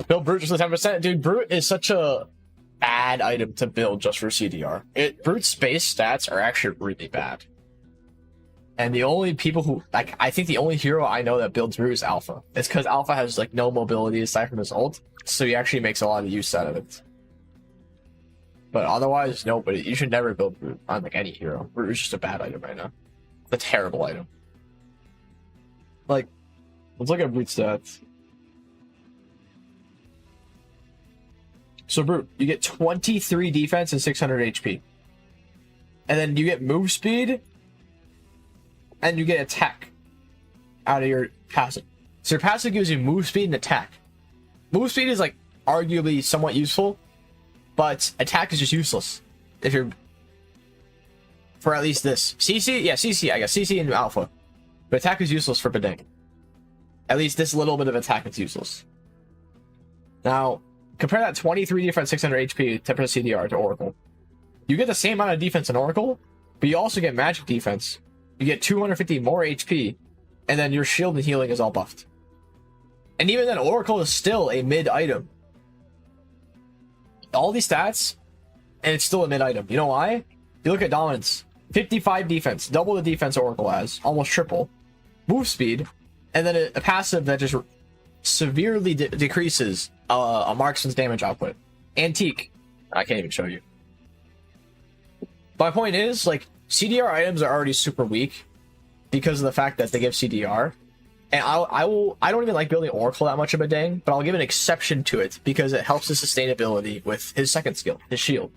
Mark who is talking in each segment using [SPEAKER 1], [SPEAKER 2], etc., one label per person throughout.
[SPEAKER 1] Build Brute just for 10%. Dude, Brute is such a bad item to build just for CDR. Brute's base stats are actually really bad. And the only people who, like, I think the only hero I know that builds Brute is Alpha. It's because Alpha has, like, no mobility aside from his ult, so he actually makes a lot of use out of it. But otherwise, nobody. You should never build Brute on, like, any hero. Brute is just a bad item right now. It's a terrible item. Like, let's look at Brute stats. So Brute, you get 23 defense and 600 HP. And then you get move speed, and you get attack out of your passive. So your passive gives you move speed and attack. Move speed is, like, arguably somewhat useful, but attack is just useless if you're, for at least this. CC, yeah, CC, I guess. CC and Alpha. But attack is useless for Bedang. At least this little bit of attack is useless. Now, compare that 23 defense, 600 HP, 10% CDR to Oracle. You get the same amount of defense in Oracle, but you also get magic defense. You get 250 more HP, and then your shield and healing is all buffed. And even then, Oracle is still a mid item. All these stats, and it's still a mid item. You know why? You look at dominance. 55 defense, double the defense Oracle has, almost triple. Move speed, and then a passive that just severely decreases a marksman's damage output. Antique. I can't even show you. My point is, like, CDR items are already super weak because of the fact that they give CDR. And I don't even like building Oracle that much of a dang, but I'll give an exception to it because it helps his sustainability with his second skill, his shield.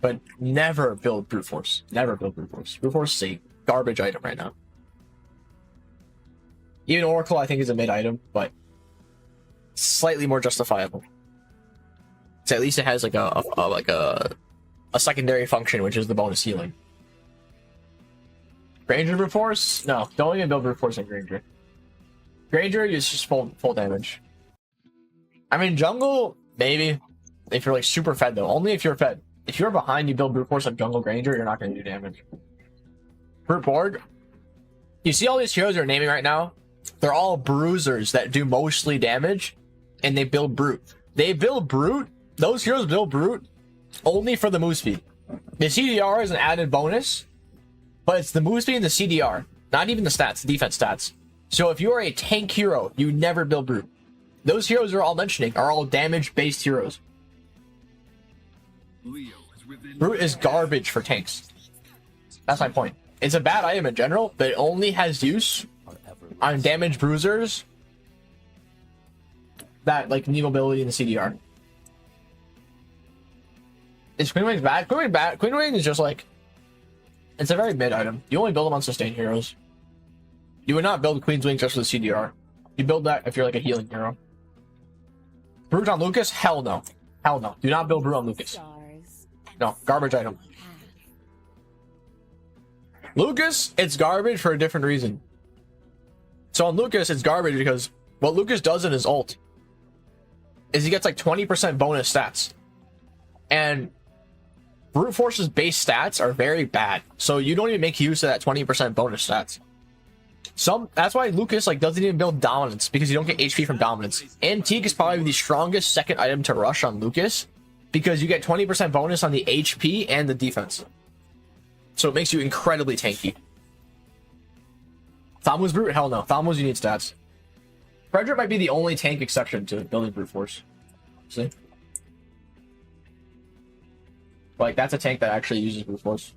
[SPEAKER 1] But never build Brute Force. Never build Brute Force. Brute Force is a garbage item right now. Even Oracle, I think, is a mid item, but slightly more justifiable. So at least it has like a secondary function, which is the bonus healing. Granger Brute Force? No, don't even build Brute Force on Granger. Granger is just full damage. I mean, jungle, maybe. If you're like super fed though. Only if you're fed. If you're behind, you build Brute Force on jungle Granger, you're not going to do damage. Brute Borg. You see all these heroes you're naming right now? They're all bruisers that do mostly damage, and they build Brute. They build Brute. Those heroes build Brute only for the move speed. The CDR is an added bonus, but it's the move speed and the CDR, not even the stats, the defense stats. So if you are a tank hero, you never build Brute. Those heroes are all mentioning are all damage-based heroes. Brute is garbage for tanks. That's my point. It's a bad item in general, but it only has use on damage bruisers that like need mobility in the CDR. Is Queen Wing's bad? Queen Wing bad. Queen Wing is just like, it's a very mid item. You only build them on sustained heroes. You would not build Queen's Wing just for the CDR. You build that if you're like a healing hero. Brute on Lucas? Hell no. Hell no. Do not build Brute on Lucas. No, garbage item. Lucas, it's garbage for a different reason. So on Lucas, it's garbage because what Lucas does in his ult is he gets like 20% bonus stats. And Brute Force's base stats are very bad. So you don't even make use of that 20% bonus stats. That's why Lucas like doesn't even build dominance, because you don't get HP from dominance. Antique is probably the strongest second item to rush on Lucas because you get 20% bonus on the HP and the defense. So it makes you incredibly tanky. Thamuz Brute? Hell no. Thamuz, you need stats. Frederick might be the only tank exception to building Brute Force. See? Like, that's a tank that actually uses Brute Force.